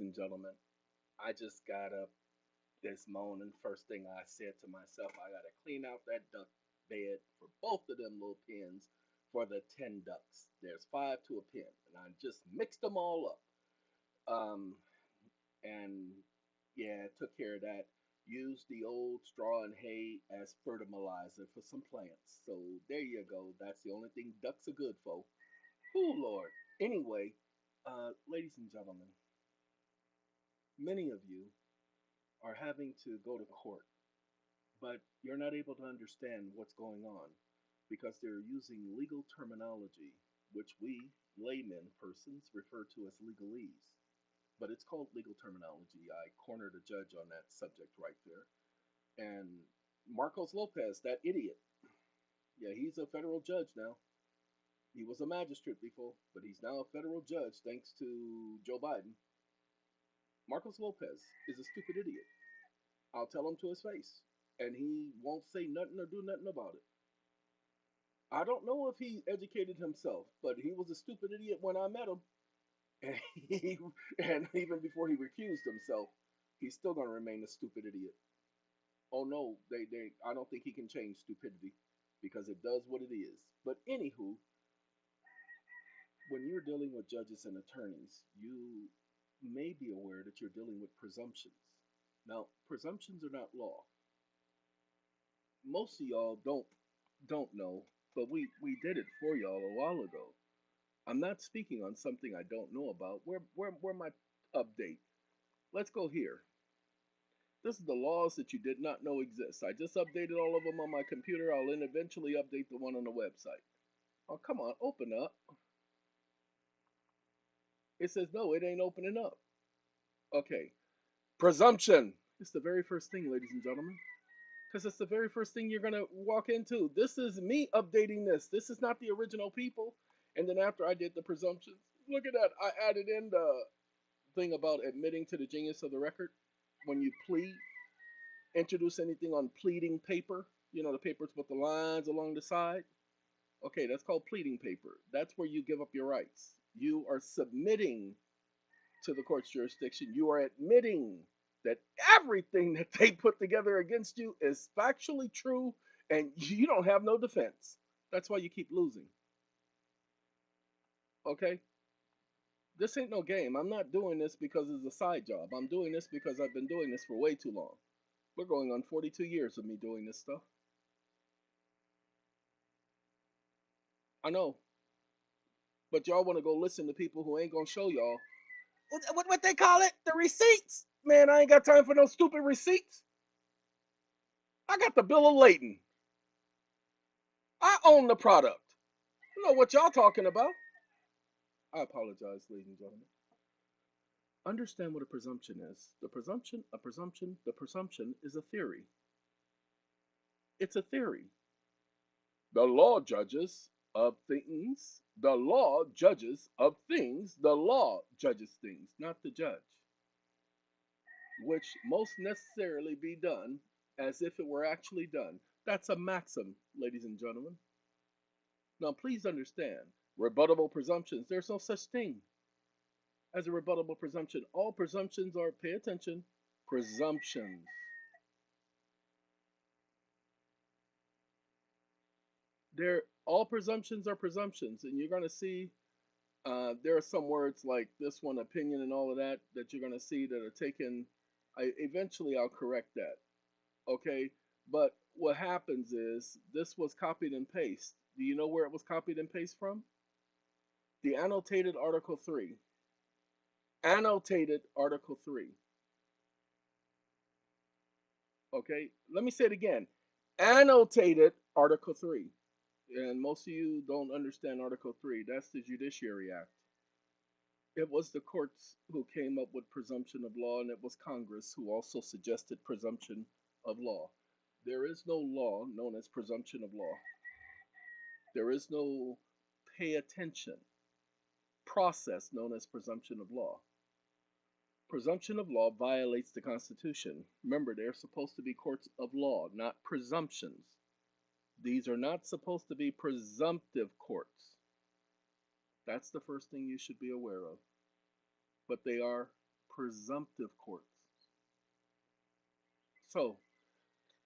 and gentlemen, I just got up this morning. First thing I said to myself, I gotta clean out that duck bed for both of them little pens for the 10 ducks. There's five to a pen, and I just mixed them all up. Um, and yeah, took care of that. Used the old straw and hay as fertilizer for some plants. So there you go. That's the only thing ducks are good for. Oh Lord. Anyway, ladies and gentlemen, many of you are having to go to court, but you're not able to understand what's going on because they're using legal terminology, which we laymen persons refer to as legalese. But it's called legal terminology. I cornered a judge on that subject right there. And Marcos Lopez, that idiot, yeah, he's a federal judge now. He was a magistrate before, but he's now a federal judge thanks to Joe Biden. Marcos Lopez is a stupid idiot. I'll tell him to his face, and he won't say nothing or do nothing about it. I don't know if he educated himself, but he was a stupid idiot when I met him, and he, and even before he recused himself, he's still going to remain a stupid idiot. Oh no, I don't think he can change stupidity because it does what it is. But anywho, when you're dealing with judges and attorneys, you may be aware that you're dealing with presumptions. Now, presumptions are not law. Most of y'all don't know, but we did it for y'all a while ago. I'm not speaking on something I don't know about. Where my update? Let's go here. This is the laws that you did not know exist. I just updated all of them on my computer. I'll then eventually update the one on the website. Oh, come on, open up. It says no, it ain't opening up. Okay. Presumption. It's the very first thing, ladies and gentlemen. Because it's the very first thing you're going to walk into. This is me updating this. This is not the original people. And then after I did the presumptions, look at that. I added in the thing about admitting to the genius of the record. When you plead, introduce anything on pleading paper. You know, the papers with the lines along the side. Okay, that's called pleading paper. That's where you give up your rights. You are submitting to the court's jurisdiction. You are admitting that everything that they put together against you is factually true and you don't have no defense. That's why you keep losing. Okay? This ain't no game. I'm not doing this because it's a side job. I'm doing this because I've been doing this for way too long. We're going on 42 years of me doing this stuff. I know. But y'all want to go listen to people who ain't going to show y'all what they call it? The receipts. Man, I ain't got time for no stupid receipts. I got the bill of lading. I own the product. I know what y'all talking about. I apologize, ladies and gentlemen. Understand what a presumption is. The presumption is a theory. It's a theory. The law judges of things. The law judges of things. The law judges things, not the judge. Which most necessarily be done as if it were actually done. That's a maxim, ladies and gentlemen. Now, please understand, rebuttable presumptions, there's no such thing as a rebuttable presumption. All presumptions are, pay attention, presumptions. They're all presumptions are presumptions, and you're going to see there are some words like this one, opinion, and all of that that you're going to see that are taken. Eventually, I'll correct that. Okay, but what happens is this was copied and pasted. Do you know where it was copied and pasted from? The annotated Article 3. Annotated Article 3. Okay, let me say it again. Annotated Article 3. And most of you don't understand Article 3. That's the Judiciary Act. It was the courts who came up with presumption of law, and it was Congress who also suggested presumption of law. There is no law known as presumption of law. There is no pay attention process known as presumption of law. Presumption of law violates the Constitution. Remember, they're supposed to be courts of law, not presumptions. These are not supposed to be presumptive courts. That's the first thing you should be aware of. But they are presumptive courts. So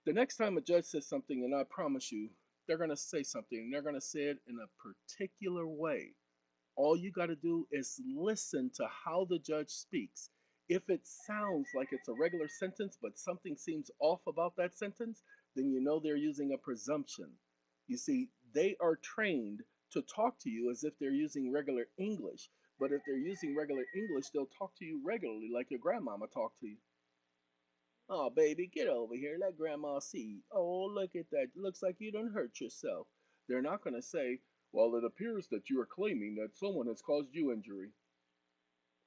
the next time a judge says something, and I promise you, they're going to say something, and they're going to say it in a particular way. All you got to do is listen to how the judge speaks. If it sounds like it's a regular sentence, but something seems off about that sentence, then you know they're using a presumption. You see, they are trained to talk to you as if they're using regular English. But if they're using regular English, they'll talk to you regularly, like your grandmama talked to you. Oh, baby, get over here. Let grandma see. Oh, look at that. Looks like you done hurt yourself. They're not going to say, well, it appears that you are claiming that someone has caused you injury.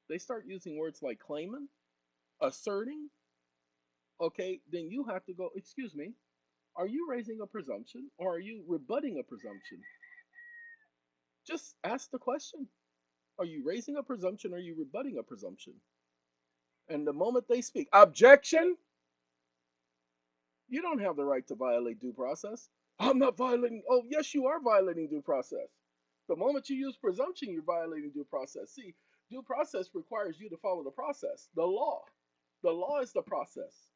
They start using words like claiming, asserting. Okay, then you have to go, excuse me, are you raising a presumption or are you rebutting a presumption? Just ask the question. Are you raising a presumption or are you rebutting a presumption? And the moment they speak, objection, you don't have the right to violate due process. I'm not violating. Oh, yes, you are violating due process. The moment you use presumption, you're violating due process. See, due process requires you to follow the process, the law. The law is the process.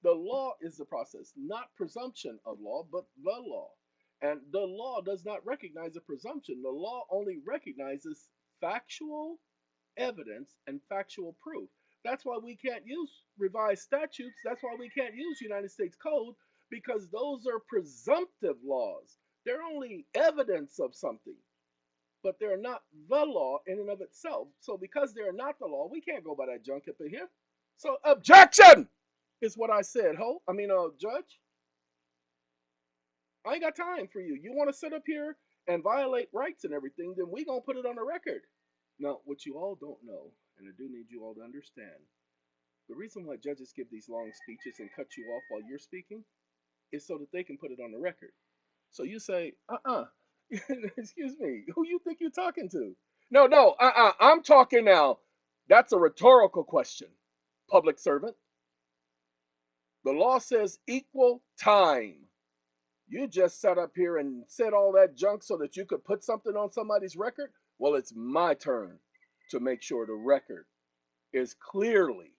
The law is the process, not presumption of law, but the law. And the law does not recognize a presumption. The law only recognizes factual evidence and factual proof. That's why we can't use revised statutes. That's why we can't use United States Code, because those are presumptive laws. They're only evidence of something, but they're not the law in and of itself. So because they're not the law, we can't go by that junk up in here. So objection is what I said, judge. I ain't got time for you. You want to sit up here and violate rights and everything, then we gonna put it on the record. Now, what you all don't know, and I do need you all to understand, the reason why judges give these long speeches and cut you off while you're speaking is so that they can put it on the record. So you say, excuse me, who you think you're talking to? No, no, I'm talking now. That's a rhetorical question, public servant. The law says equal time. You just sat up here and said all that junk so that you could put something on somebody's record. Well, it's my turn to make sure the record is clearly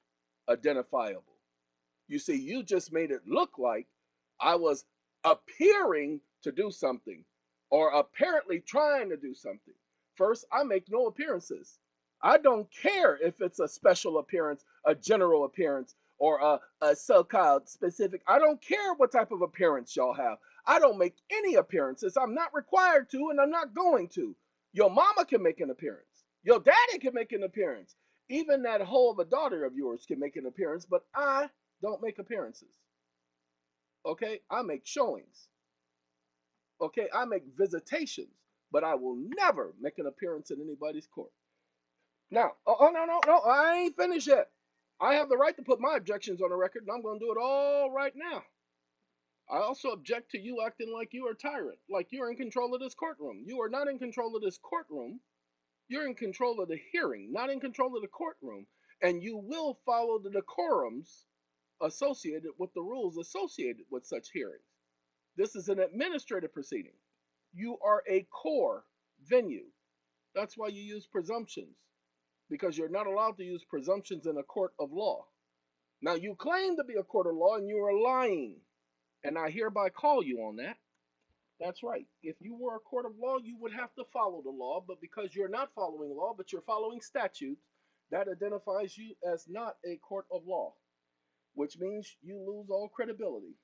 identifiable. You see, you just made it look like I was appearing to do something or apparently trying to do something. First, I make no appearances. I don't care if it's a special appearance, a general appearance, or a so-called specific. I don't care what type of appearance y'all have. I don't make any appearances. I'm not required to, and I'm not going to. Your mama can make an appearance. Your daddy can make an appearance. Even that hoe of a daughter of yours can make an appearance, but I don't make appearances. Okay? I make showings. Okay? I make visitations, but I will never make an appearance in anybody's court. Now, no, I ain't finished yet. I have the right to put my objections on the record, and I'm going to do it all right now. I also object to you acting like you are a tyrant, like you're in control of this courtroom. You are not in control of this courtroom. You're in control of the hearing, not in control of the courtroom. And you will follow the decorums associated with the rules associated with such hearings. This is an administrative proceeding. You are a core venue. That's why you use presumptions, because you're not allowed to use presumptions in a court of law. Now, you claim to be a court of law and you are lying, and I hereby call you on that. That's right. If you were a court of law, you would have to follow the law, but because you're not following law, but you're following statutes, that identifies you as not a court of law, which means you lose all credibility.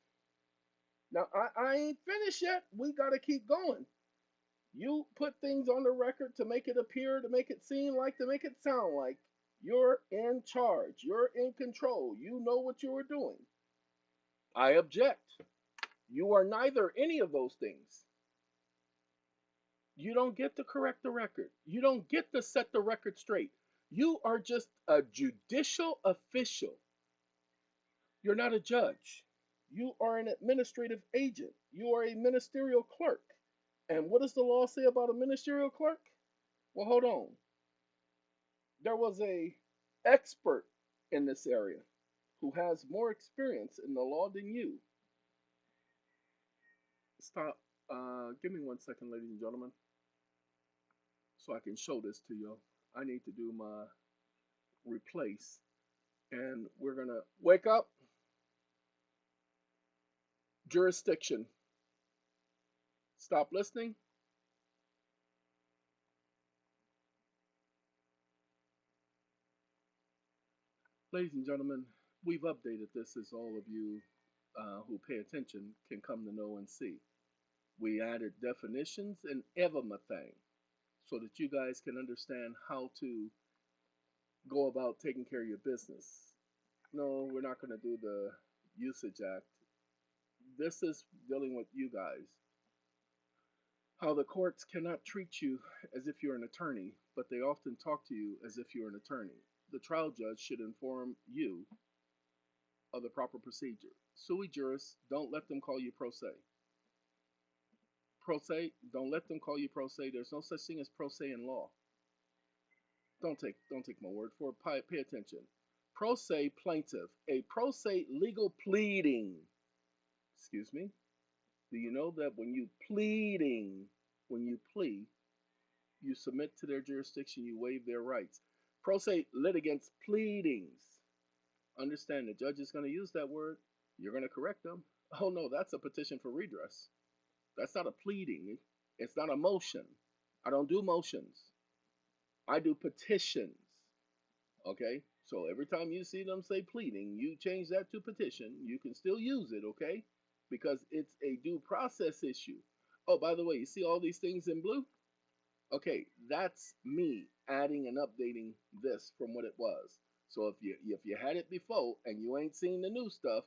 Now, I ain't finished yet. We got to keep going. You put things on the record to make it appear, to make it seem like, to make it sound like you're in charge, you're in control, you know what you are doing. I object. You are neither any of those things. You don't get to correct the record. You don't get to set the record straight. You are just a judicial official. You're not a judge. You are an administrative agent. You are a ministerial clerk. And what does the law say about a ministerial clerk? Well, hold on. There was a expert in this area who has more experience in the law than you. Stop. Give me 1 second, ladies and gentlemen, so I can show this to you. I need to do my replace. And we're going to wake up. Jurisdiction. Stop listening. Ladies and gentlemen, we've updated this as all of you who pay attention can come to know and see. We added definitions and everything so that you guys can understand how to go about taking care of your business. No, we're not going to do the Usage Act. This is dealing with you guys. How the courts cannot treat you as if you're an attorney, but they often talk to you as if you're an attorney. The trial judge should inform you of the proper procedure. Sui juris, don't let them call you pro se. Pro se, don't let them call you pro se. There's no such thing as pro se in law. Don't take my word for it. Pay attention. Pro se plaintiff, a pro se legal pleading. Excuse me. Do you know that when you plea, you submit to their jurisdiction, you waive their rights. Pro se litigants pleadings. Understand the judge is going to use that word. You're going to correct them. Oh no, that's a petition for redress. That's not a pleading. It's not a motion. I don't do motions. I do petitions. Okay? So every time you see them say pleading, you change that to petition. You can still use it, okay? Because it's a due process issue. Oh, by the way, you see all these things in blue? Okay, that's me adding and updating this from what it was. So if you had it before and you ain't seen the new stuff,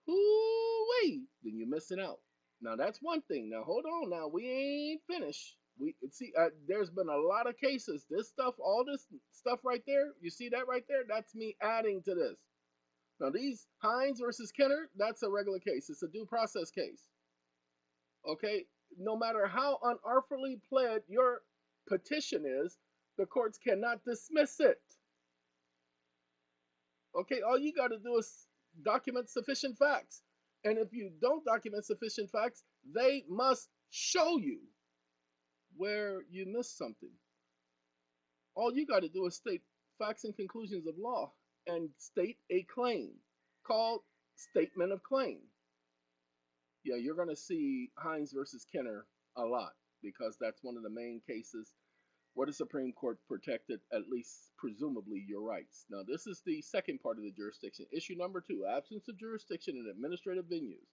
whoo-wee, then you're missing out. Now that's one thing. Now hold on. Now we ain't finished. We see. There's been a lot of cases. This stuff, all this stuff right there. You see that right there? That's me adding to this. Now these Hines versus Kenner, that's a regular case. It's a due process case. Okay. No matter how unartfully pled your petition is, the courts cannot dismiss it. Okay. All you got to do is document sufficient facts. And if you don't document sufficient facts, they must show you where you missed something. All you got to do is state facts and conclusions of law and state a claim called statement of claim. Yeah, you're going to see Hines versus Kenner a lot because that's one of the main cases where the Supreme Court protected, at least presumably, your rights. Now, this is the second part of the jurisdiction. Issue number 2, absence of jurisdiction in administrative venues.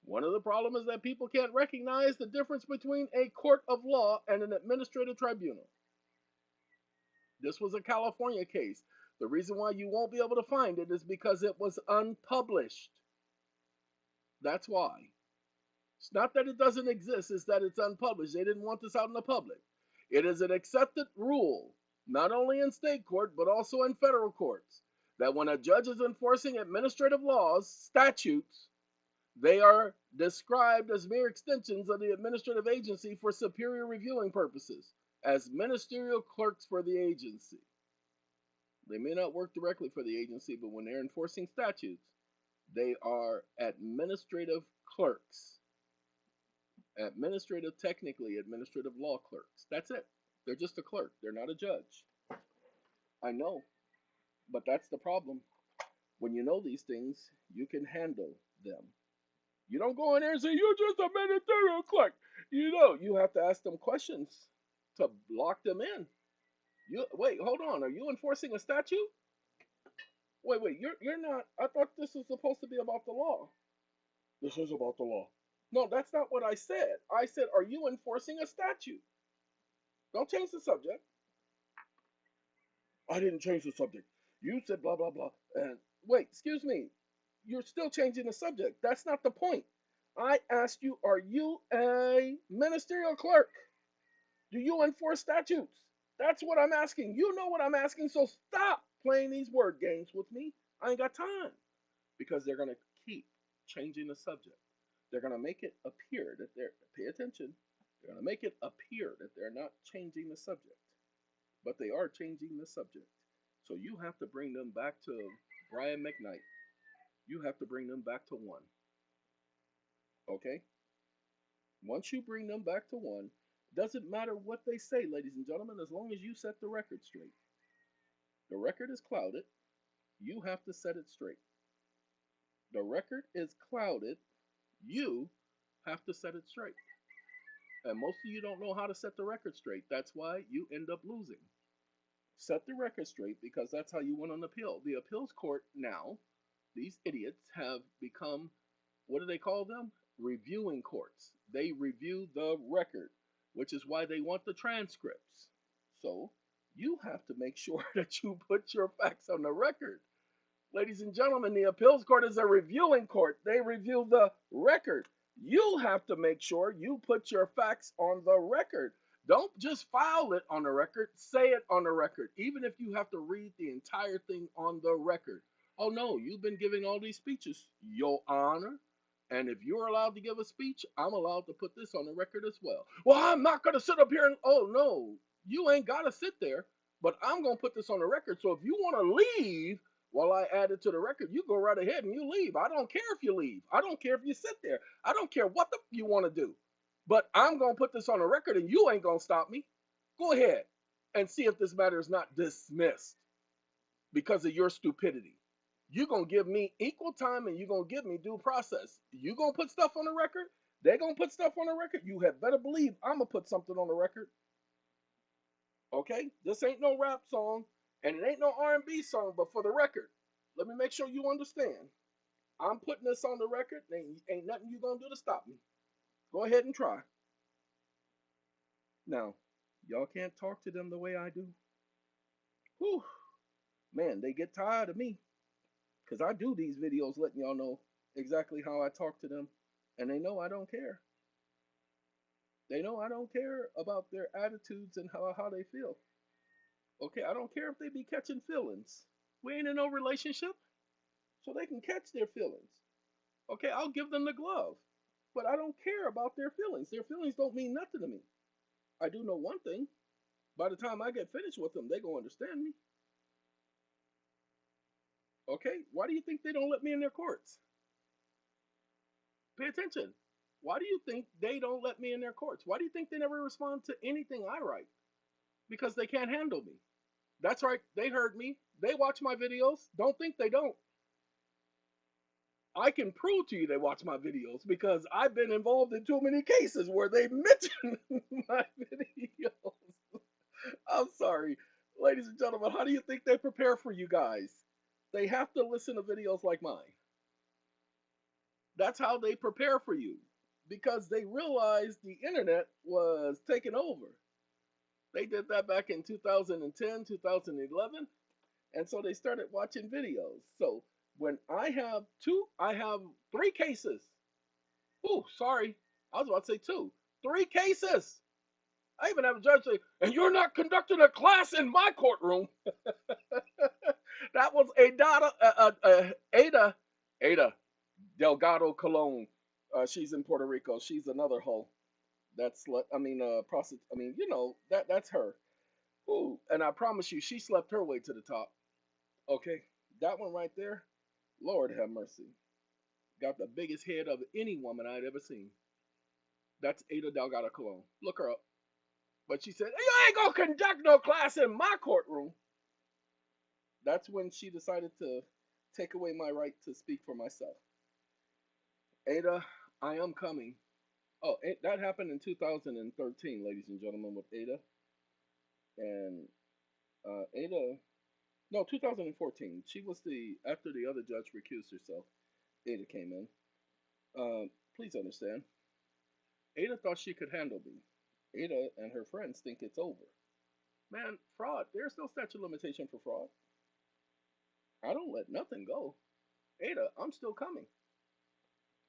One of the problems is that people can't recognize the difference between a court of law and an administrative tribunal. This was a California case. The reason why you won't be able to find it is because it was unpublished. That's why. It's not that it doesn't exist, it's that it's unpublished. They didn't want this out in the public. It is an accepted rule, not only in state court, but also in federal courts, that when a judge is enforcing administrative laws, statutes, they are described as mere extensions of the administrative agency for superior reviewing purposes, as ministerial clerks for the agency. They may not work directly for the agency, but when they're enforcing statutes, they are administrative clerks. Technically administrative law clerks. That's it. They're just a clerk. They're not a judge. I know, but that's the problem. When you know these things, you can handle them. You don't go in there and say, you're just a ministerial clerk. You have to ask them questions to lock them in. Wait, hold on. Are you enforcing a statute? Wait, you're not. I thought this was supposed to be about the law. This is about the law. No, that's not what I said. I said, are you enforcing a statute? Don't change the subject. I didn't change the subject. You said blah, blah, blah. And wait, excuse me. You're still changing the subject. That's not the point. I asked you, are you a ministerial clerk? Do you enforce statutes? That's what I'm asking. You know what I'm asking, so stop playing these word games with me. I ain't got time. Because they're going to keep changing the subject. They're going to make it appear that pay attention, they're going to make it appear that they're not changing the subject. But they are changing the subject. So you have to bring them back to Brian McKnight. You have to bring them back to 1. Okay? Once you bring them back to 1, doesn't matter what they say, ladies and gentlemen, as long as you set the record straight. The record is clouded, you have to set it straight. The record is clouded, you have to set it straight. And most of you don't know how to set the record straight. That's why you end up losing. Set the record straight because that's how you win on appeal. The appeals court now, these idiots have become, what do they call them? Reviewing courts. They review the record, which is why they want the transcripts. So you have to make sure that you put your facts on the record. Ladies and gentlemen, the appeals court is a reviewing court. They review the record. You have to make sure you put your facts on the record. Don't just file it on the record, say it on the record, even if you have to read the entire thing on the record. Oh no, you've been giving all these speeches, Your Honor. And if you're allowed to give a speech, I'm allowed to put this on the record as well. Well, I'm not going to sit up here and, oh no, you ain't got to sit there, but I'm going to put this on the record. So if you want to leave while I add it to the record, you go right ahead and you leave. I don't care if you leave. I don't care if you sit there. I don't care what you want to do. But I'm going to put this on the record and you ain't going to stop me. Go ahead and see if this matter is not dismissed because of your stupidity. You're going to give me equal time and you're going to give me due process. You're going to put stuff on the record. They're going to put stuff on the record. You had better believe I'm going to put something on the record. Okay? This ain't no rap song and it ain't no R&B song, but for the record, let me make sure you understand. I'm putting this on the record. Ain't nothing you're going to do to stop me. Go ahead and try. Now, y'all can't talk to them the way I do. Whew. Man, they get tired of me. Because I do these videos letting y'all know exactly how I talk to them. And they know I don't care. They know I don't care about their attitudes and how they feel. Okay, I don't care if they be catching feelings. We ain't in no relationship. So they can catch their feelings. Okay, I'll give them the glove. But I don't care about their feelings. Their feelings don't mean nothing to me. I do know one thing. By the time I get finished with them, they gonna understand me. Okay, why do you think they don't let me in their courts? Pay attention. Why do you think they don't let me in their courts? Why do you think they never respond to anything I write? Because they can't handle me. That's right, they heard me. They watch my videos. Don't think they don't. I can prove to you they watch my videos because I've been involved in too many cases where they mention my videos. I'm sorry. Ladies and gentlemen, how do you think they prepare for you guys? They have to listen to videos like mine. That's how they prepare for you because they realized the internet was taking over. They did that back in 2010, 2011, and so they started watching videos. So when I have three cases. Oh, sorry. I was about to say two. Three cases. I even have a judge say, and you're not conducting a class in my courtroom. That was Ada Delgado Colon. She's in Puerto Rico. She's another hoe. That's prostitute. That's her. Ooh, and I promise you, she slept her way to the top. Okay, that one right there. Lord have mercy. Got the biggest head of any woman I'd ever seen. That's Ada Delgado Colon. Look her up. But she said, you ain't gonna conduct no class in my courtroom. That's when she decided to take away my right to speak for myself. Ada, I am coming. Oh, that happened in 2013, ladies and gentlemen, with Ada. And Ada, no, 2014. She was after the other judge recused herself, Ada came in. Please understand, Ada thought she could handle me. Ada and her friends think it's over. Man, fraud. There's no statute of limitation for fraud. I don't let nothing go. Ada, I'm still coming.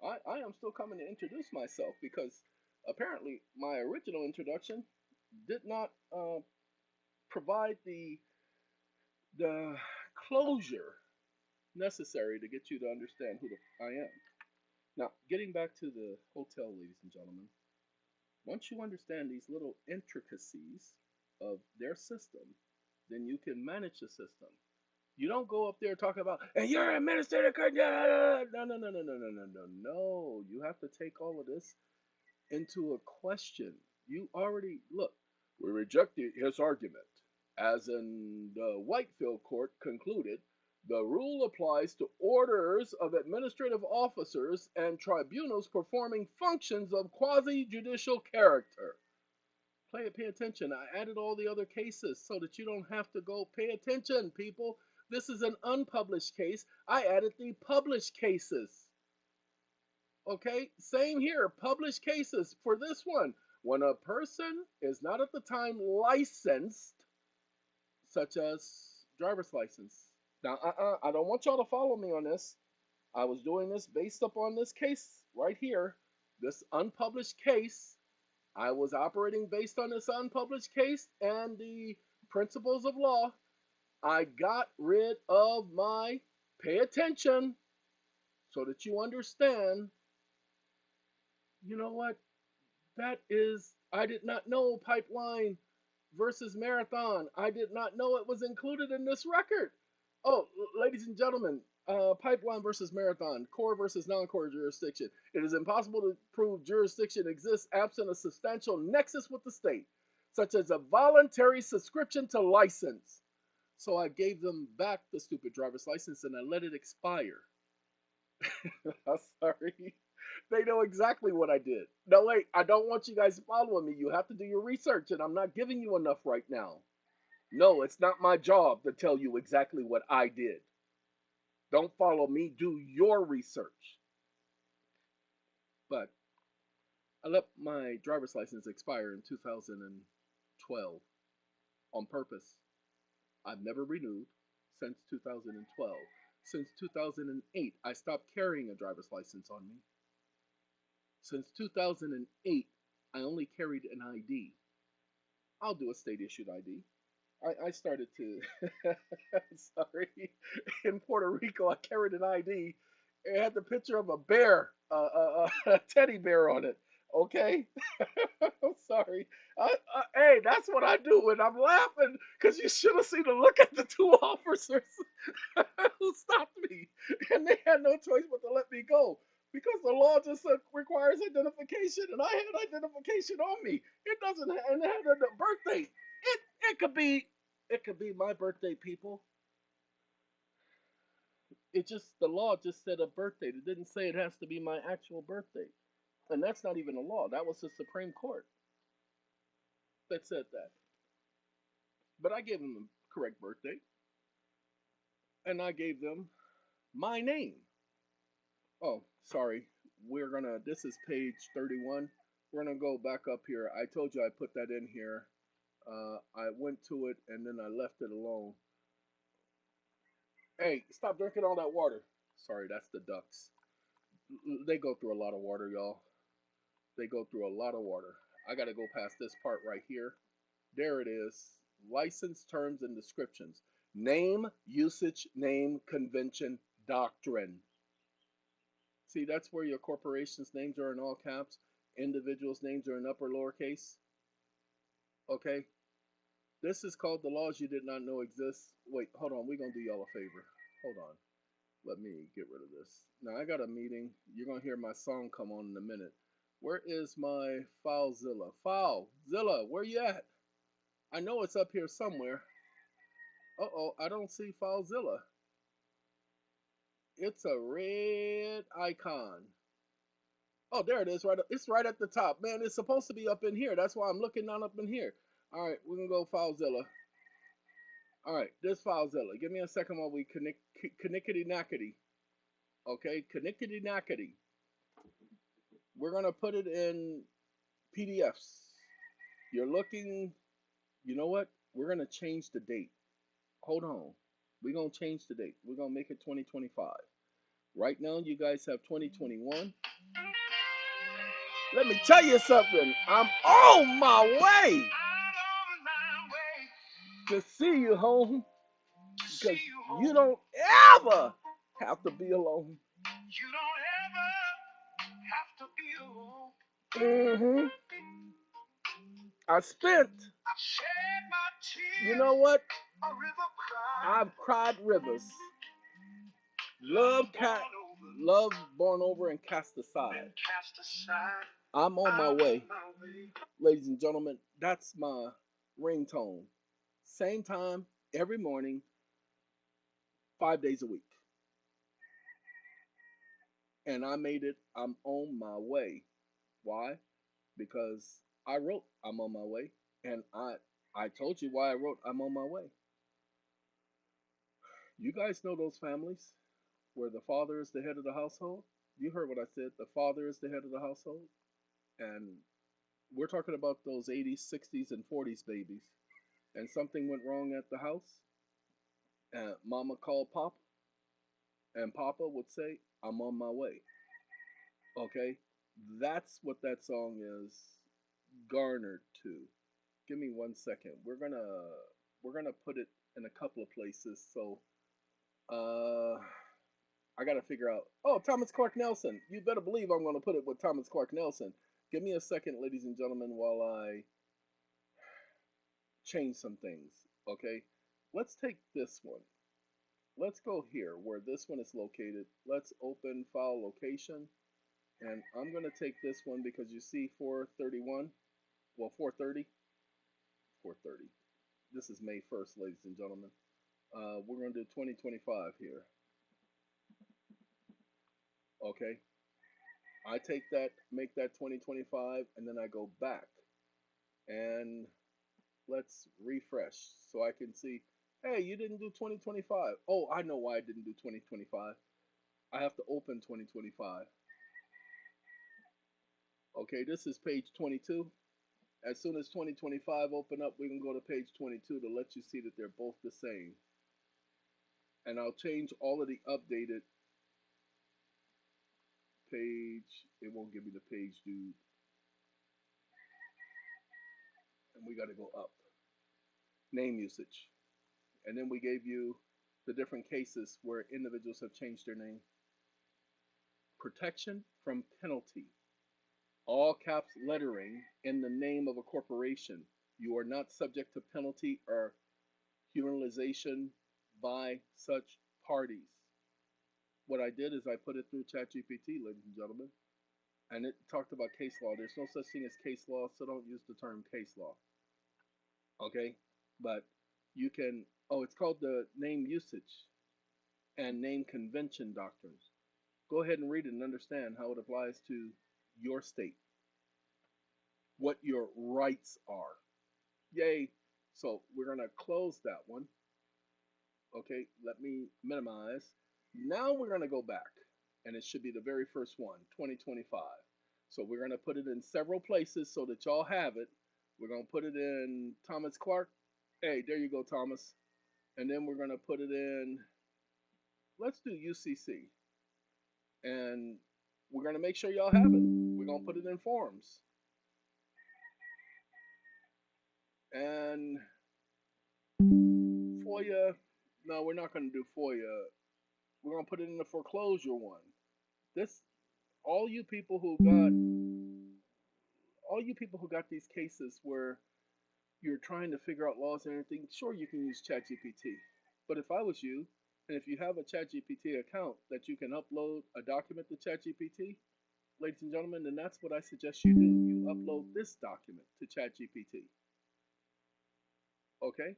I am still coming to introduce myself because apparently my original introduction did not provide the closure necessary to get you to understand who I am. Now, getting back to the hotel, ladies and gentlemen, once you understand these little intricacies of their system, then you can manage the system. You don't go up there talking about, and you're a minister. No. You have to take all of this into a question. You already, look, we reject his argument. As in the Whitefield Court concluded, the rule applies to orders of administrative officers and tribunals performing functions of quasi-judicial character. Pay attention. I added all the other cases so that you don't have to go. Pay attention, people. This is an unpublished case. I added the published cases. Okay, same here. Published cases for this one. When a person is not at the time licensed, such as driver's license. Now, I don't want y'all to follow me on this. I was doing this based upon this case right here, this unpublished case. I was operating based on this unpublished case and the principles of law. I got rid of my pay attention so that you understand. You know what? That is, I did not know pipeline versus marathon. I did not know it was included in this record. Oh, ladies and gentlemen, pipeline versus marathon, core versus non-core jurisdiction. It is impossible to prove jurisdiction exists absent a substantial nexus with the state, such as a voluntary subscription to license. So I gave them back the stupid driver's license and I let it expire. I'm sorry. They know exactly what I did. No, wait, I don't want you guys following me. You have to do your research, and I'm not giving you enough right now. No, it's not my job to tell you exactly what I did. Don't follow me. Do your research. But I let my driver's license expire in 2012 on purpose. I've never renewed since 2012. Since 2008, I stopped carrying a driver's license on me. Since 2008, I only carried an ID. I'll do a state issued ID. I started to, sorry, in Puerto Rico, I carried an ID. It had the picture of a bear, a teddy bear on it. Okay? I'm sorry. Hey, that's what I do, and I'm laughing because you should have seen the look at the two officers who stopped me, and they had no choice but to let me go because the law just requires identification, and I had identification on me. It doesn't, and it had a birthday. It could be my birthday, people. It just the law just said a birthday. It didn't say it has to be my actual birthday, and that's not even a law. That was the Supreme Court that said that. But I gave them the correct birthday, and I gave them my name. Oh, sorry. This is page 31. We're gonna go back up here. I told you I put that in here. I went to it and then I left it alone. Hey, stop drinking all that water. Sorry, that's the ducks. They go through a lot of water, y'all. They go through a lot of water. I gotta go past this part right here. There it is. License terms and descriptions. Name, usage, name, convention, doctrine. See, that's where your corporation's names are in all caps. Individuals' names are in upper lowercase. Okay? This is called the laws you did not know exist. Wait, hold on. We're going to do y'all a favor. Hold on. Let me get rid of this. Now, I got a meeting. You're going to hear my song come on in a minute. Where is my FileZilla? FileZilla, where you at? I know it's up here somewhere. Uh-oh, I don't see FileZilla. It's a red icon. Oh, there it is. It's right at the top. Man, it's supposed to be up in here. That's why I'm looking down up in here. All right, we're going to go FileZilla. All right, this FileZilla. Give me a second while we knickety-knackety. Okay, knickety-knackety. We're going to put it in PDFs. You're looking, you know what? We're going to change the date. Hold on. We're going to change the date. We're going to make it 2025. Right now, you guys have 2021. Let me tell you something. I'm on my way to see you home. Because you don't ever have to be alone. You don't ever have to be alone. You know what? I've cried rivers. Love born over and cast aside. I'm on my way. Ladies and gentlemen, that's my ringtone. Same time, every morning, 5 days a week. And I made it, I'm on my way. Why? Because I wrote I'm on my way. And I told you why I wrote I'm on my way. You guys know those families where the father is the head of the household? You heard what I said. The father is the head of the household. And we're talking about those 80s, 60s, and 40s babies. And something went wrong at the house. And mama called Papa. And Papa would say, I'm on my way. Okay? That's what that song is garnered to. Give me 1 second. We're gonna put it in a couple of places. So I gotta figure out. Oh, Thomas Clark Nelson. You better believe I'm gonna put it with Thomas Clark Nelson. Give me a second, ladies and gentlemen, while I change some things. Okay? Let's take this one. Let's go here where this one is located. Let's open file location. And I'm going to take this one because you see 431. Well, 430. 430. This is May 1st, ladies and gentlemen. We're going to do 2025 here. Okay. I take that, make that 2025, and then I go back. And let's refresh so I can see, hey, you didn't do 2025. Oh, I know why I didn't do 2025. I have to open 2025. Okay, this is page 22. As soon as 2025 open up, we can go to page 22 to let you see that they're both the same. And I'll change all of the updated page. It won't give me the page, dude. And we got to go up. Name usage. And then we gave you the different cases where individuals have changed their name. Protection from penalty. All caps lettering in the name of a corporation. You are not subject to penalty or humanization by such parties. What I did is I put it through ChatGPT, ladies and gentlemen, and it talked about case law. There's no such thing as case law, so don't use the term case law. Okay? But you can, oh, it's called the name usage and name convention doctrines. Go ahead and read it and understand how it applies to your state, what your rights are. Yay. So we're going to close that one. Okay, let me minimize. Now we're going to go back, and it should be the very first one, 2025. So we're going to put it in several places so that y'all have it. We're going to put it in Thomas Clark. Hey, there you go, Thomas. And then we're going to put it in, let's do UCC. And we're going to make sure y'all have it. We're going to put it in forms. And FOIA, no, we're not going to do FOIA. We're going to put it in the foreclosure one. This, all you people who got these cases where you're trying to figure out laws and everything, sure, you can use ChatGPT. But if I was you, and if you have a ChatGPT account that you can upload a document to ChatGPT, ladies and gentlemen, then that's what I suggest you do. You upload this document to ChatGPT. Okay?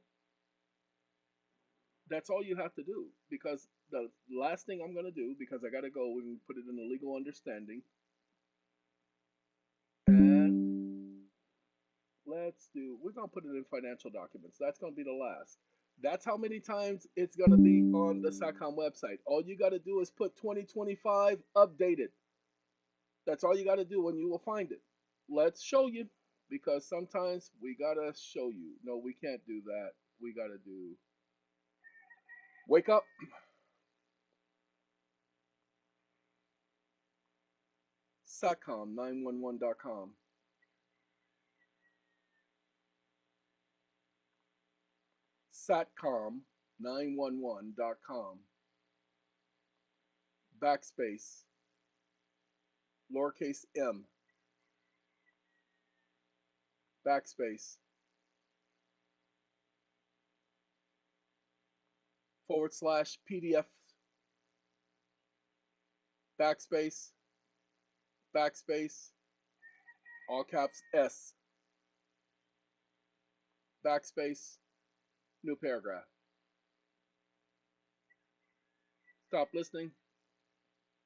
That's all you have to do, because the last thing I'm going to do, because I got to go and put it in a legal understanding, and we're going to put it in financial documents. That's going to be the last. That's how many times it's going to be on the SACOM website. All you got to do is put 2025 updated. That's all you got to do, and you will find it. Let's show you, because sometimes we got to show you. No, we can't do that. We got to do, wake up. SACOM911.com. SATCOM911.com. Backspace, lowercase m, backspace, /PDF, backspace, backspace, all caps S, backspace, New paragraph. Stop listening.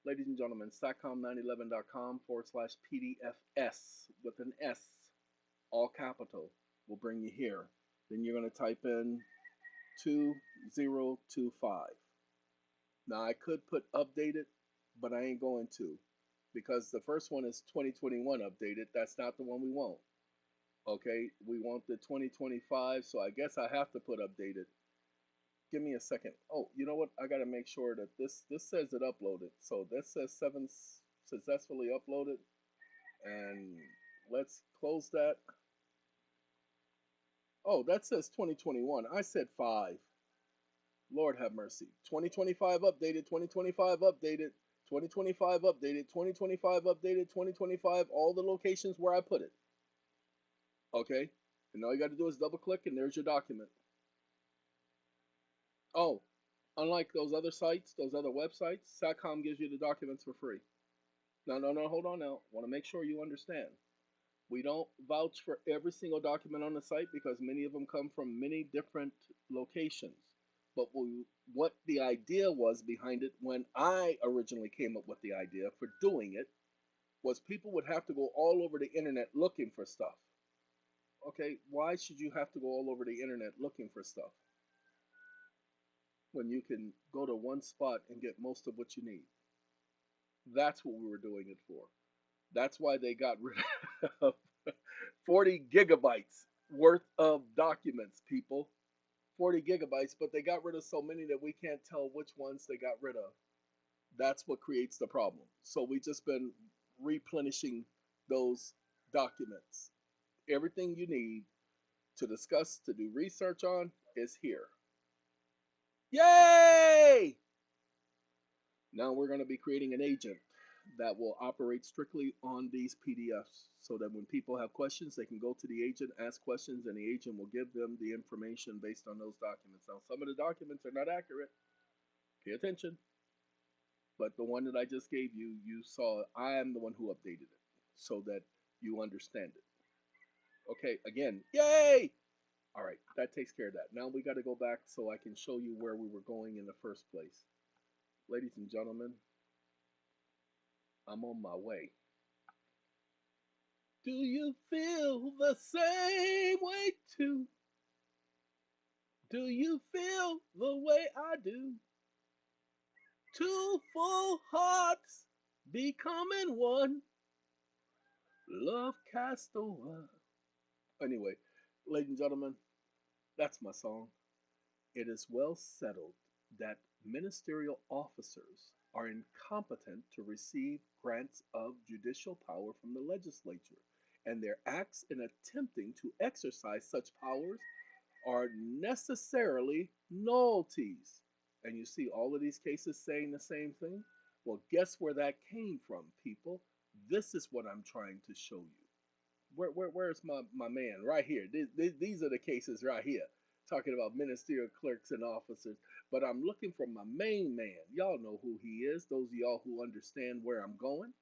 Ladies and gentlemen, satcom911.com/PDFS with an S, all capital, will bring you here. Then you're going to type in 2025. Now I could put updated, but I ain't going to, because the first one is 2021 updated. That's not the one we want. Okay, we want the 2025, so I guess I have to put updated. Give me a second. Oh, you know what? I got to make sure that this says it uploaded. So this says 7 successfully uploaded. And let's close that. Oh, that says 2021. I said 5. Lord have mercy. 2025 updated, 2025 updated, 2025 updated, 2025 updated, 2025, all the locations where I put it. Okay? And all you got to do is double click and there's your document. Oh, unlike those other sites, those other websites, Satcom gives you the documents for free. No, hold on now. I want to make sure you understand. We don't vouch for every single document on the site because many of them come from many different locations. But what the idea was behind it when I originally came up with the idea for doing it was people would have to go all over the internet looking for stuff. Okay, why should you have to go all over the internet looking for stuff when you can go to one spot and get most of what you need? That's what we were doing it for. That's why they got rid of 40 gigabytes worth of documents, people. 40 gigabytes, but they got rid of so many that we can't tell which ones they got rid of. That's what creates the problem. So we just been replenishing those documents. Everything you need to discuss, to do research on, is here. Yay! Now we're going to be creating an agent that will operate strictly on these PDFs so that when people have questions, they can go to the agent, ask questions, and the agent will give them the information based on those documents. Now, some of the documents are not accurate. Pay attention. But the one that I just gave you, you saw I am the one who updated it so that you understand it. Okay, again, yay! All right, that takes care of that. Now we got to go back so I can show you where we were going in the first place. Ladies and gentlemen, I'm on my way. Do you feel the same way too? Do you feel the way I do? Two full hearts becoming one. Love cast over. Anyway, ladies and gentlemen, that's my song. It is well settled that ministerial officers are incompetent to receive grants of judicial power from the legislature, and their acts in attempting to exercise such powers are necessarily nullities. And you see all of these cases saying the same thing? Well, guess where that came from, people? This is what I'm trying to show you. Where's my man? Right here. These are the cases right here. Talking about ministerial clerks and officers. But I'm looking for my main man. Y'all know who he is. Those of y'all who understand where I'm going.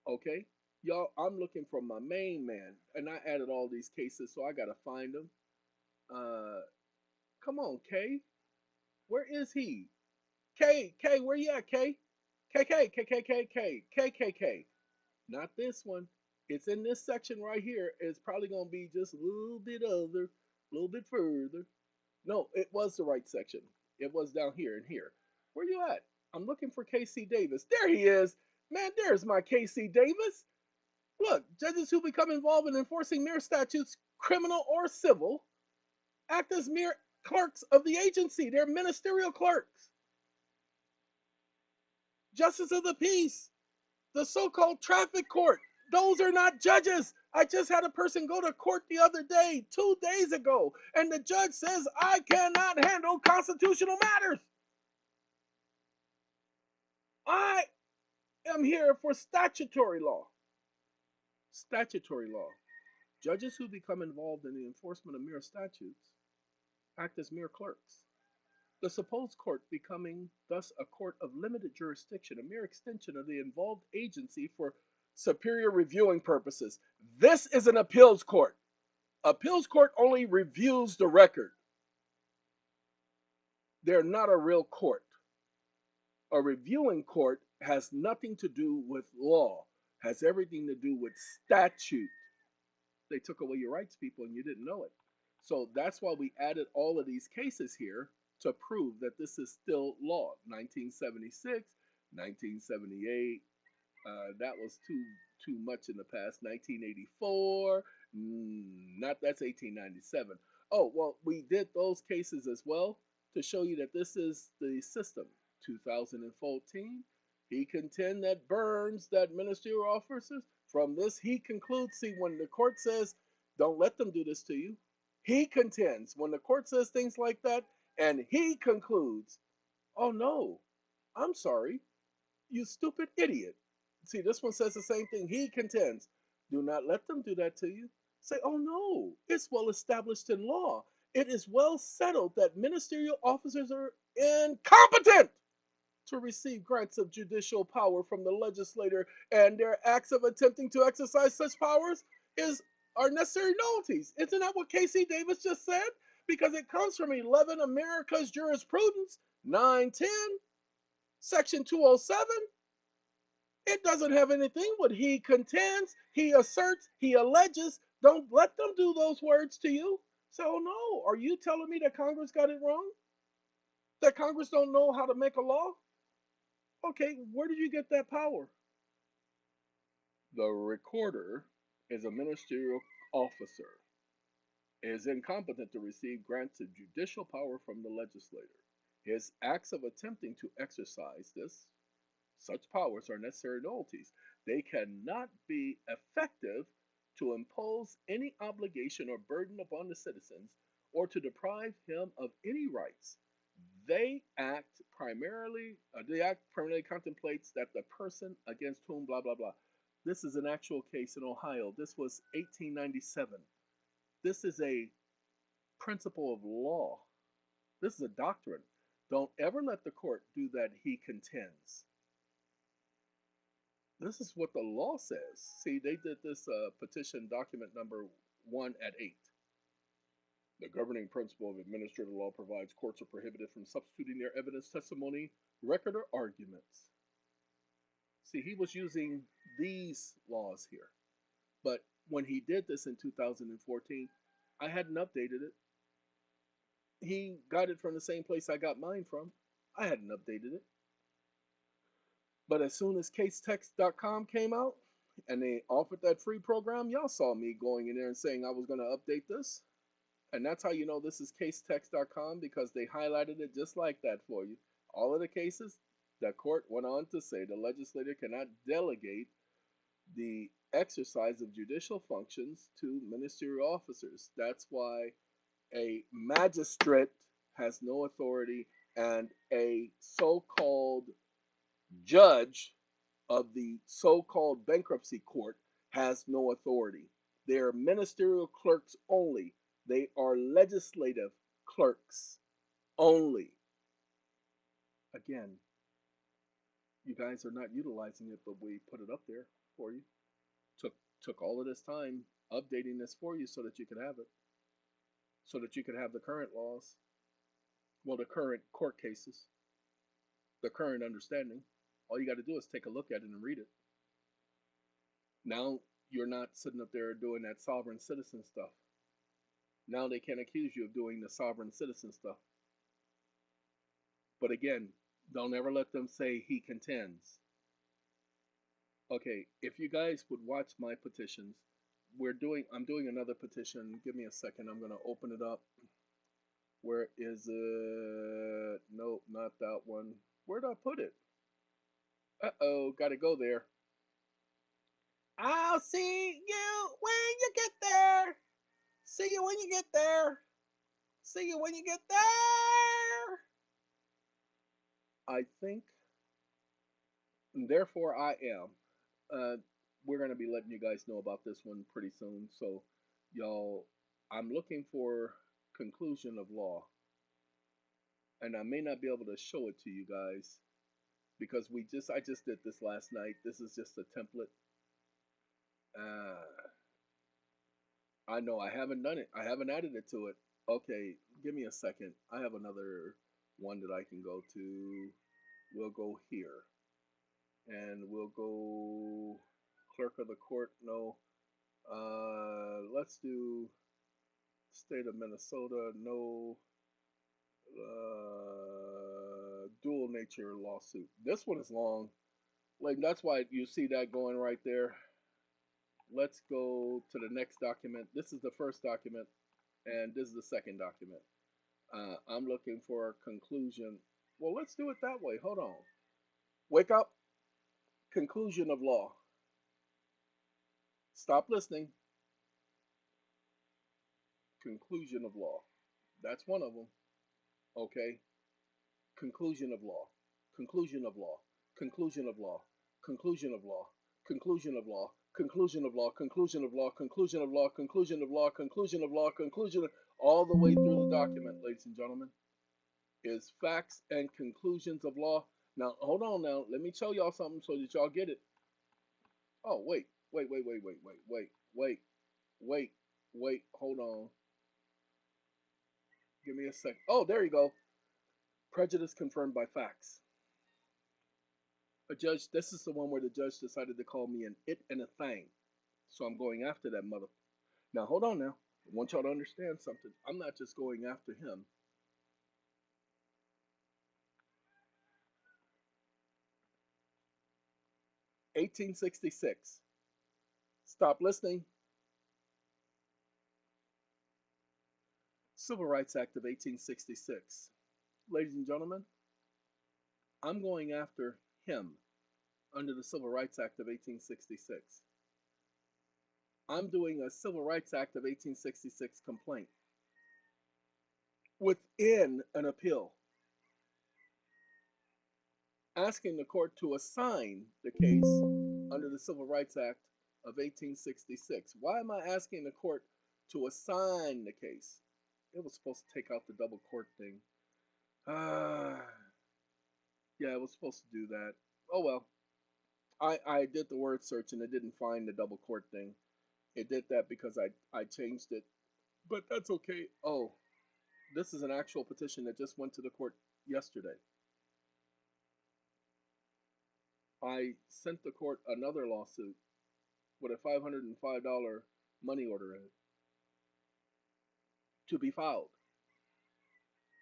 Okay? Y'all, I'm looking for my main man. And I added all these cases, so I got to find them. Come on, K. Where is he? K, where you at, K? K. Not this one. It's in this section right here. It's probably going to be just a little bit other, a little bit further. No, it was the right section. It was down here and here. Where you at? I'm looking for KC Davis. There he is. Man, there's my KC Davis. Look, judges who become involved in enforcing mere statutes, criminal or civil, act as mere clerks of the agency. They're ministerial clerks. Justice of the peace, the so-called traffic court. Those are not judges. I just had a person go to court the other day, 2 days ago, and the judge says I cannot handle constitutional matters. I am here for statutory law. Statutory law. Judges who become involved in the enforcement of mere statutes act as mere clerks. The supposed court becoming thus a court of limited jurisdiction, a mere extension of the involved agency for superior reviewing purposes. This is an appeals court. Appeals court only reviews the record. They're not a real court. A reviewing court has nothing to do with law, has everything to do with statute. They took away your rights, people, and you didn't know it. So that's why we added all of these cases here to prove that this is still law. 1976, 1978, that was too much in the past. 1984, not that's 1897. Oh well, we did those cases as well to show you that this is the system. 2014, he contend that Burns, that ministerial officers, from this he concludes. See, when the court says, "Don't let them do this to you," he contends. When the court says things like that, and he concludes, "Oh no, I'm sorry, you stupid idiot." See, this one says the same thing. He contends, do not let them do that to you. Say, oh no, it's well established in law. It is well settled that ministerial officers are incompetent to receive grants of judicial power from the legislator, and their acts of attempting to exercise such powers is are necessary nullities. Isn't that what Casey Davis just said? Because it comes from 11 America's Jurisprudence, 910, Section 207. It doesn't have anything. What he contends, he asserts, he alleges. Don't let them do those words to you. So, no, are you telling me that Congress got it wrong? That Congress don't know how to make a law? Okay, where did you get that power? The recorder is a ministerial officer, is incompetent to receive grants of judicial power from the legislator. His acts of attempting to exercise such powers are necessary nullities. They cannot be effective to impose any obligation or burden upon the citizens or to deprive him of any rights. The act primarily contemplates that the person against whom blah blah blah. This is an actual case in Ohio. This was 1897. This is a principle of law. This is a doctrine. Don't ever let the court do that, he contends. This is what the law says. See, they did this petition document number 1 at 8. The governing principle of administrative law provides courts are prohibited from substituting their evidence, testimony, record, or arguments. See, he was using these laws here. But when he did this in 2014, I hadn't updated it. He got it from the same place I got mine from. I hadn't updated it. But as soon as casetext.com came out and they offered that free program, y'all saw me going in there and saying I was going to update this. And that's how you know this is casetext.com, because they highlighted it just like that for you. All of the cases, the court went on to say the legislator cannot delegate the exercise of judicial functions to ministerial officers. That's why a magistrate has no authority and a so-called judge of the so-called bankruptcy court has no authority. They are ministerial clerks only. They are legislative clerks only. Again, you guys are not utilizing it, but we put it up there for you. Took all of this time updating this for you so that you could have it, so that you could have the current laws, well, the current court cases, the current understanding. All you got to do is take a look at it and read it. Now you're not sitting up there doing that sovereign citizen stuff. Now they can't accuse you of doing the sovereign citizen stuff. But again, don't ever let them say he contends. Okay, if you guys would watch my petitions, I'm doing another petition. Give me a second. I'm going to open it up. Where is it? Nope, not that one. Where'd I put it? Uh-oh, got to go there. I'll see you when you get there. See you when you get there. See you when you get there. I think, and therefore I am. We're going to be letting you guys know about this one pretty soon. So, y'all, I'm looking for conclusion of law. And I may not be able to show it to you guys because I just did this last night. This is just a template. I know I haven't done it. I haven't added it to it. Okay, give me a second. I have another one that I can go to. We'll go here. And we'll go clerk of the court. No. Let's do state of Minnesota. No. Dual nature lawsuit. This one is long. Like, that's why you see that going right there. Let's go to the next document. This is the first document, and this is the second document. I'm looking for a conclusion. Well, let's do it that way. Hold on. Wake up. Conclusion of law. Stop listening. Conclusion of law. That's one of them. Okay. Conclusion of law. Conclusion of law. Conclusion of law. Conclusion of law. Conclusion of law. Conclusion of law. Conclusion of law. Conclusion of law. Conclusion of law. Conclusion of law. Conclusion of all the way through the document, ladies and gentlemen, is facts and conclusions of law. Now, hold on now. Let me tell y'all something so that y'all get it. Oh, wait. Wait. Hold on. Give me a sec. Oh, there you go. Prejudice confirmed by facts. A judge, this is the one where the judge decided to call me an it and a thing. So I'm going after that mother. Now, hold on now. I want y'all to understand something. I'm not just going after him. (1866). Stop listening. Civil Rights Act of 1866. Ladies and gentlemen, I'm going after him under the Civil Rights Act of 1866. I'm doing a Civil Rights Act of 1866 complaint within an appeal, asking the court to assign the case under the Civil Rights Act of 1866. Why am I asking the court to assign the case? It was supposed to take out the double court thing. Yeah, it was supposed to do that. Oh well. I did the word search and it didn't find the double court thing. It did that because I changed it. But that's okay. Oh, this is an actual petition that just went to the court yesterday. I sent the court another lawsuit with a $505 money order in it to be filed.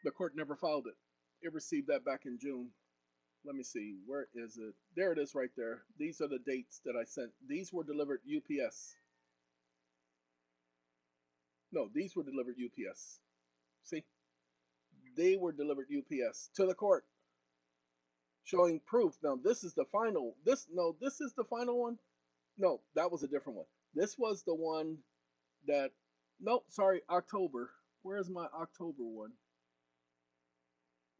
The court never filed it. It received that back in June. Let me see. Where is it? There it is right there. These are the dates that I sent. These were delivered UPS. No, these were delivered UPS. See? They were delivered UPS to the court, showing proof. Now, this is the final. This is the final one. No, that was a different one. This was the one that, nope, sorry, October. Where's my October one?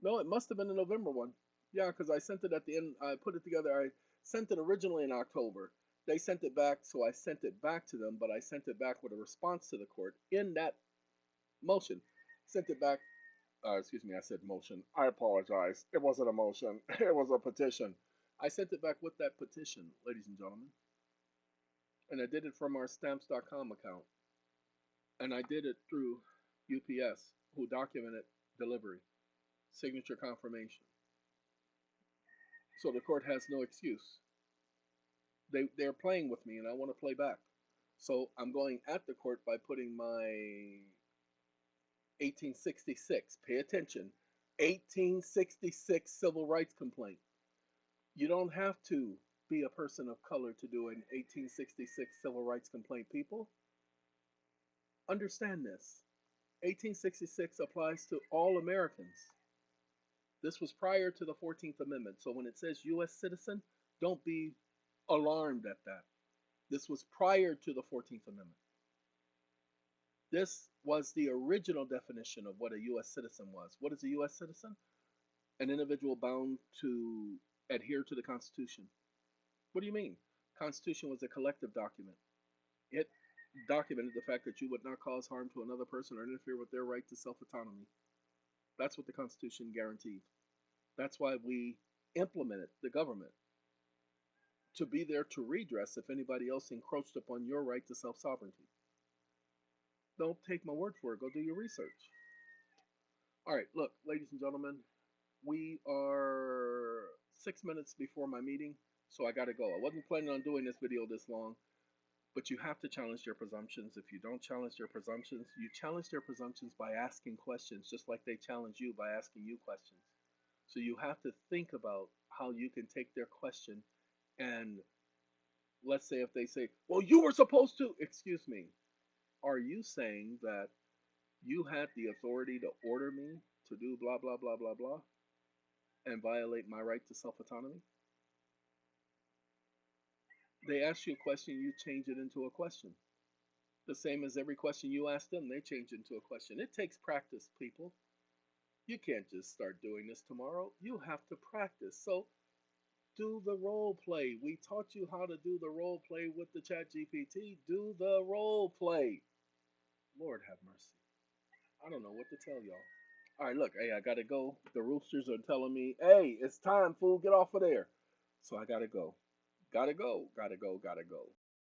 No, it must have been the November one. Yeah, because I sent it at the end. I put it together. I sent it originally in October. They sent it back, so I sent it back to them, but I sent it back with a response to the court in that motion. Sent it back. Excuse me, I said motion. I apologize. It wasn't a motion. It was a petition. I sent it back with that petition, ladies and gentlemen. And I did it from our stamps.com account. And I did it through UPS, who documented delivery, signature confirmation. So the court has no excuse. They're playing with me, and I want to play back. So I'm going at the court by putting my 1866, pay attention, 1866 civil rights complaint. You don't have to be a person of color to do an 1866 civil rights complaint, people. Understand this. 1866 applies to all Americans. This was prior to the 14th Amendment. So when it says U.S. citizen, don't be alarmed at that. This was prior to the 14th Amendment. This was the original definition of what a U.S. citizen was. What is a U.S. citizen? An individual bound to adhere to the Constitution. What do you mean? Constitution was a collective document. It documented the fact that you would not cause harm to another person or interfere with their right to self-autonomy. That's what the Constitution guaranteed. That's why we implemented the government, to be there to redress if anybody else encroached upon your right to self-sovereignty. Don't take my word for it. Go do your research. All right, look, ladies and gentlemen, We are 6 minutes before my meeting, so I gotta go. I wasn't planning on doing this video this long, but you have to challenge your presumptions. If you don't challenge your presumptions, you challenge their presumptions by asking questions, just like they challenge you by asking you questions. So you have to think about how you can take their question and let's say if they say, well, you were supposed to, excuse me, are you saying that you had the authority to order me to do blah, blah, blah, blah, blah, and violate my right to self autonomy? They ask you a question, you change it into a question. The same as every question you ask them, they change it into a question. It takes practice, people. You can't just start doing this tomorrow. You have to practice. So do the role play. We taught you how to do the role play with the chat GPT. Do the role play. Lord have mercy. I don't know what to tell y'all. All right, look, hey, I gotta go. The roosters are telling me, hey, it's time, fool, get off of there. So I gotta go. Gotta go, gotta go, gotta go.